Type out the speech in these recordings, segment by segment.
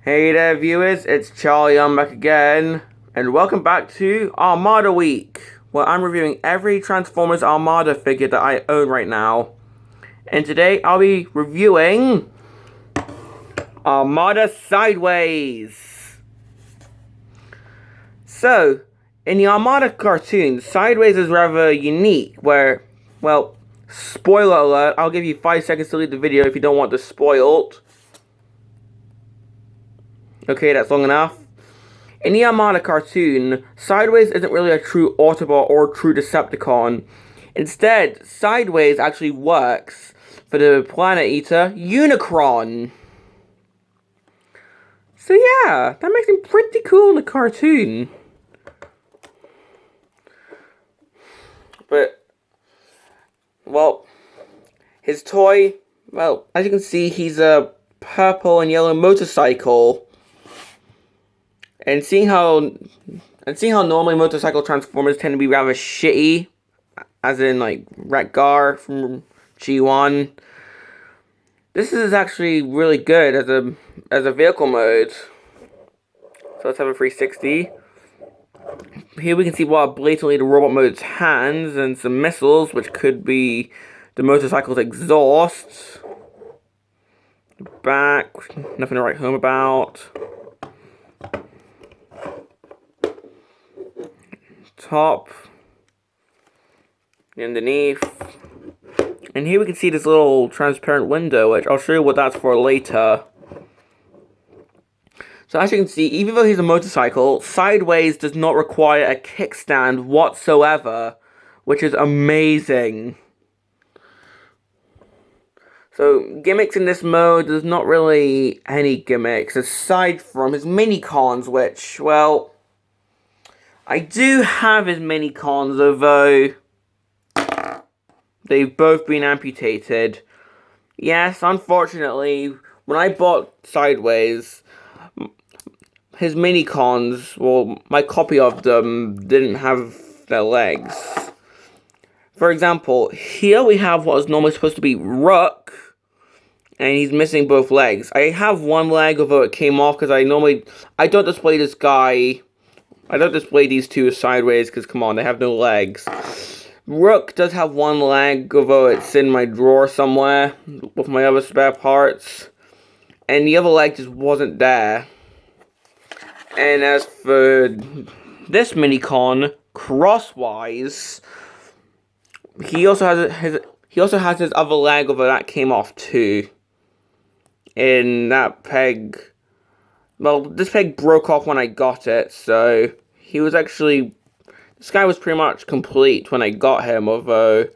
Hey there viewers, it's Charlie, I'm back again, and welcome back to Armada Week, where I'm reviewing every Transformers Armada figure that I own right now. And today I'll be reviewing Armada Sideways. So, in the Armada cartoon, Sideways is rather unique, where, well, spoiler alert, I'll give you 5 seconds to leave the video if you don't want this spoiled. Okay, that's long enough. In the Armada cartoon, Sideways isn't really a true Autobot or true Decepticon. Instead, Sideways actually works for the Planet Eater Unicron. So yeah, that makes him pretty cool in the cartoon. But, well, his toy, well, as you can see, he's a purple and yellow motorcycle. And seeing how normally motorcycle Transformers tend to be rather shitty, as in like Wreck-Gar from G1, this is actually really good as a vehicle mode. So let's have a 360. Here we can see what are blatantly the robot mode's hands and some missiles, which could be the motorcycle's exhaust. Back, nothing to write home about. Top, underneath, and here we can see this little transparent window, which I'll show you what that's for later. So as you can see, even though he's a motorcycle, Sideways does not require a kickstand whatsoever, which is amazing. So gimmicks in this mode, there's not really any gimmicks, aside from his mini-cons, which, well, I do have his mini-cons, although they've both been amputated. Yes, unfortunately, when I bought Sideways, his mini-cons, well, my copy of them didn't have their legs. For example, here we have what is normally supposed to be Rook, and he's missing both legs. I have one leg, although it came off, because I don't display this guy. I don't display these two Sideways because, come on, they have no legs. Rook does have one leg, although it's in my drawer somewhere with my other spare parts. And the other leg just wasn't there. And as for this mini-con, Crosswise, he also has his other leg, although that came off too. And that peg, well, this peg broke off when I got it, so he was actually, this guy was pretty much complete when I got him, although,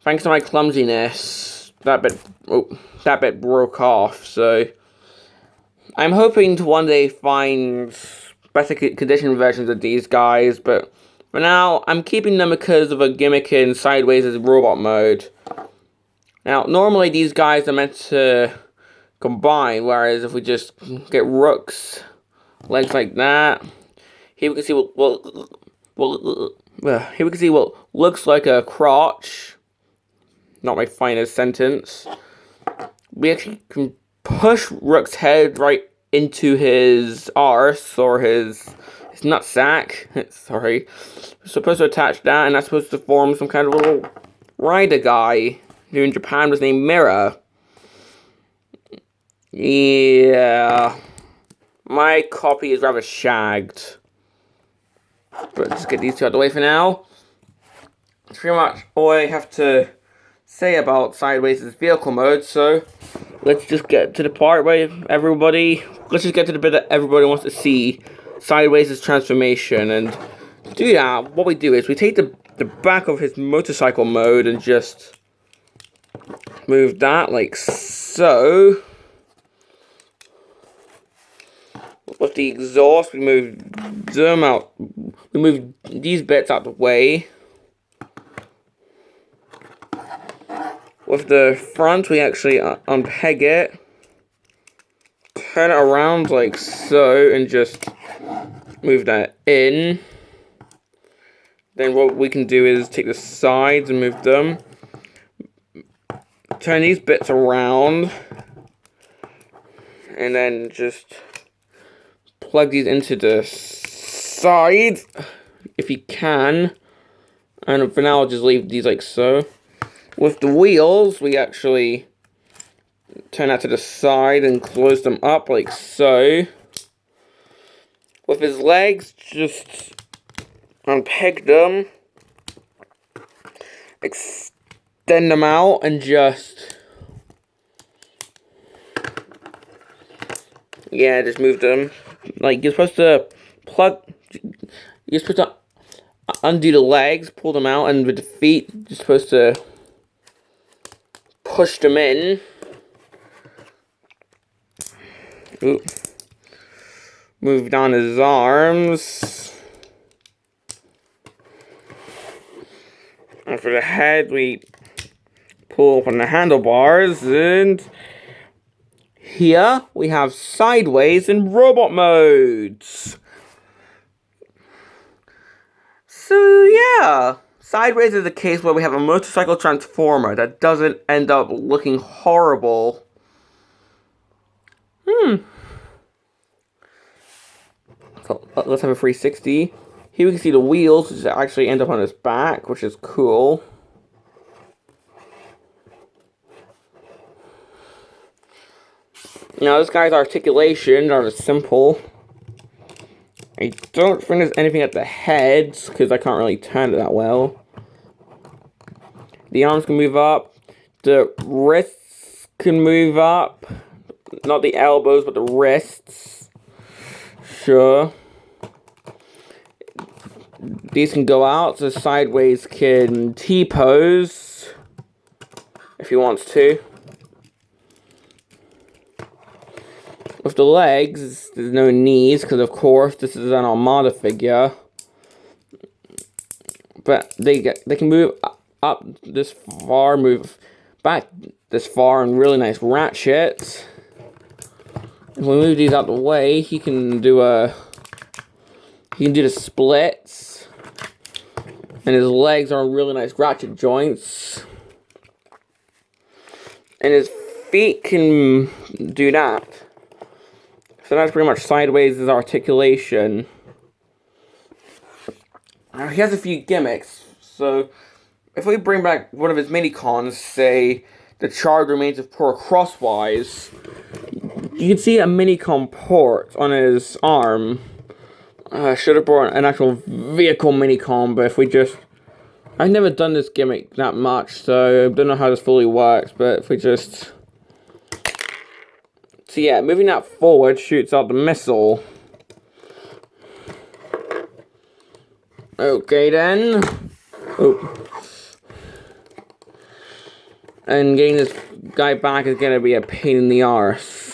thanks to my clumsiness, that bit broke off, so I'm hoping to one day find better condition versions of these guys, but for now, I'm keeping them because of a gimmick in Sideways' robot mode. Now, normally these guys are meant to combine, whereas if we just get Rook's legs like that, here we can see here we can see what looks like a crotch. Not my finest sentence. We actually can push Rook's head right into his arse, or his nutsack. Sorry. We're supposed to attach that, and that's supposed to form some kind of little rider guy, who in Japan was named Mirror. Yeah, my copy is rather shagged. But let's get these two out of the way for now. That's pretty much all I have to say about Sideways' vehicle mode, so let's just get to the part where let's just get to the bit that everybody wants to see, Sideways' transformation. And to do that, what we do is we take the back of his motorcycle mode and just move that like so. With the exhaust, we move them out. We move these bits out the way. With the front, we actually unpeg it, turn it around like so, and just move that in. Then what we can do is take the sides and move them. Turn these bits around. and then just plug these into the side if you can. And for now, I'll just leave these like so. With the wheels, we actually turn that to the side and close them up like so. With his legs, just unpeg them, extend them out, and just, yeah, just move them. Like, you're supposed to you're supposed to undo the legs, pull them out, and with the feet, you're supposed to push them in. Ooh. Move down his arms. And for the head, we pull up on the handlebars, and here we have sideways and robot modes. So yeah, sideways is a case where we have a motorcycle transformer that doesn't end up looking horrible. So let's have a 360. Here we can see the wheels, which actually end up on his back, which is cool. Now this guy's articulations are simple. I don't think there's anything at the heads, because I can't really turn it that well. The arms can move up. The wrists can move up. Not the elbows, but the wrists. Sure. These can go out, so sideways can T-pose if he wants to. With the legs, there's no knees, because of course this is an Armada figure. But they can move up this far, move back this far, and really nice ratchets. If we move these out the way, he can do the splits. And his legs are really nice ratchet joints. And his feet can do that. So that's pretty much sideways his articulation. Now he has a few gimmicks. So if we bring back one of his mini-cons, say the charred remains of poor Crosswise, you can see a mini-con port on his arm. Should have brought an actual vehicle mini-con, but if we just... I've never done this gimmick that much, so I don't know how this fully works, but if we just... So yeah, moving that forward shoots out the missile. Okay then. Oh. And getting this guy back is gonna be a pain in the arse.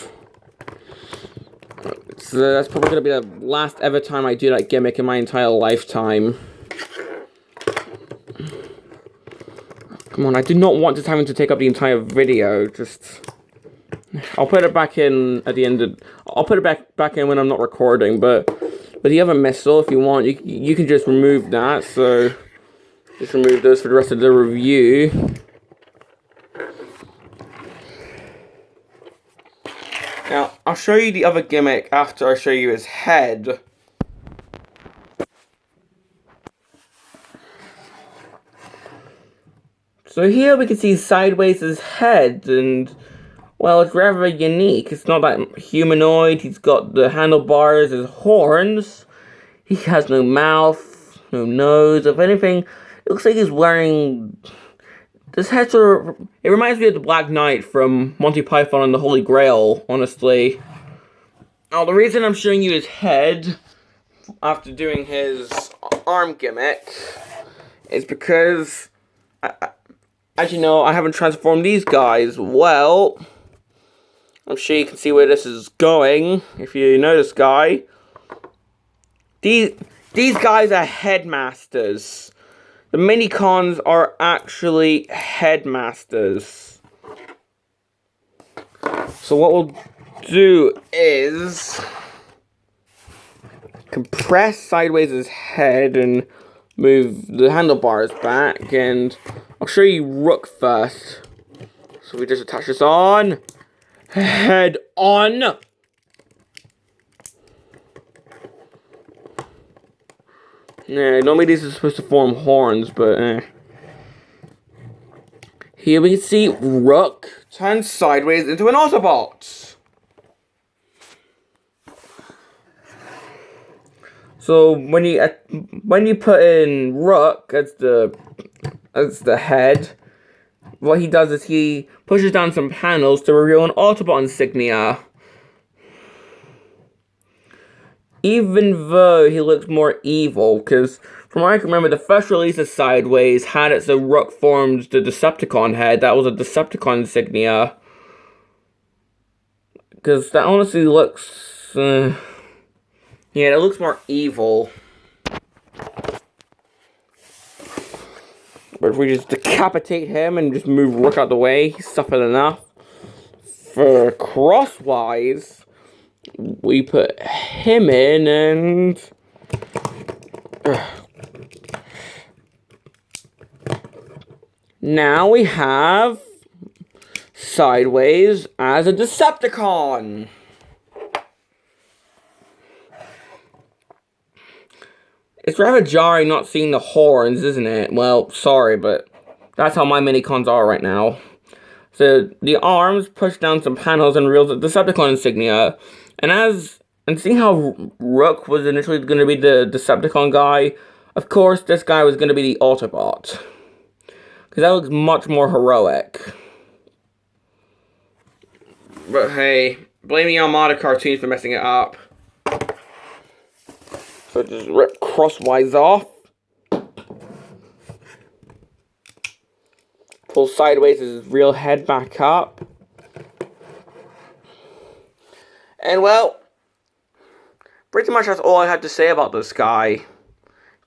So that's probably gonna be the last ever time I do that gimmick in my entire lifetime. Come on, I do not want this having to take up the entire video. Just, I'll put it back in at the end of. I'll put it back in when I'm not recording. But with the other missile, if you want, you can just remove that. So just remove those for the rest of the review. Now, I'll show you the other gimmick after I show you his head. So here we can see sideways his head, and, well, it's rather unique. It's not that humanoid. He's got the handlebars, his horns. He has no mouth, no nose. If anything, it looks like he's wearing... This head sort of... It reminds me of the Black Knight from Monty Python and the Holy Grail, honestly. Now, the reason I'm showing you his head after doing his arm gimmick is because, as you know, I haven't transformed these guys. Well, I'm sure you can see where this is going, if you know this guy. These guys are headmasters. The mini-cons are actually headmasters. So what we'll do is compress sideways his head and move the handlebars back, and I'll show you Rook first. So we just attach this on. Head on. Yeah, normally these are supposed to form horns, but Here we see Rook turn sideways into an Autobot. So when you put in Rook as the head, what he does is he pushes down some panels to reveal an Autobot insignia. Even though he looks more evil, because from what I can remember, the first release of Sideways had it so Rook formed the Decepticon head. That was a Decepticon insignia. Because that honestly looks... yeah, it looks more evil. But if we just decapitate him and just move Rook out the way, he's suffered enough. For crosswise, we put him in and... Now we have Sideways as a Decepticon. It's rather jarring not seeing the horns, isn't it? Well, sorry, but that's how my mini-cons are right now. So, the arms push down some panels and reveals the Decepticon insignia. And seeing how Rook was initially going to be the Decepticon guy, of course, this guy was going to be the Autobot. Because that looks much more heroic. But hey, blame the Armada cartoons for messing it up. So just rip crosswise off. Pull sideways his real head back up. And well, pretty much that's all I have to say about this guy.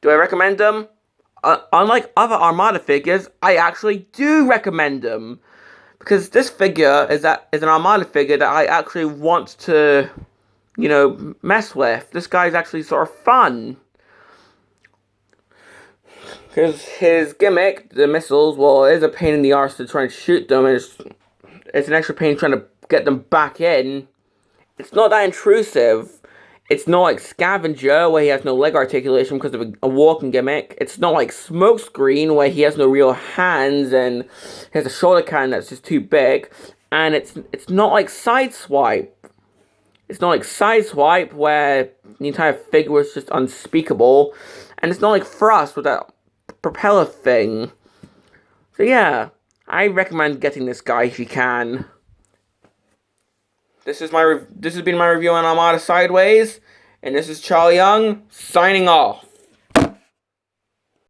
Do I recommend him? Unlike other Armada figures, I actually do recommend him. Because this figure is an Armada figure that I actually want to, mess with. This guy's actually sort of fun. Because his gimmick, the missiles, well, it is a pain in the arse to try and shoot them. And it's an extra pain trying to get them back in. It's not that intrusive. It's not like Scavenger, where he has no leg articulation because of a walking gimmick. It's not like Smokescreen, where he has no real hands and he has a shoulder cannon that's just too big. And it's not like Sideswipe. It's not like Sideswipe, where the entire figure is just unspeakable. And it's not like Thrust with that propeller thing. So yeah, I recommend getting this guy if you can. This has been my review on Armada Sideways, and this is Charlie Young, signing off.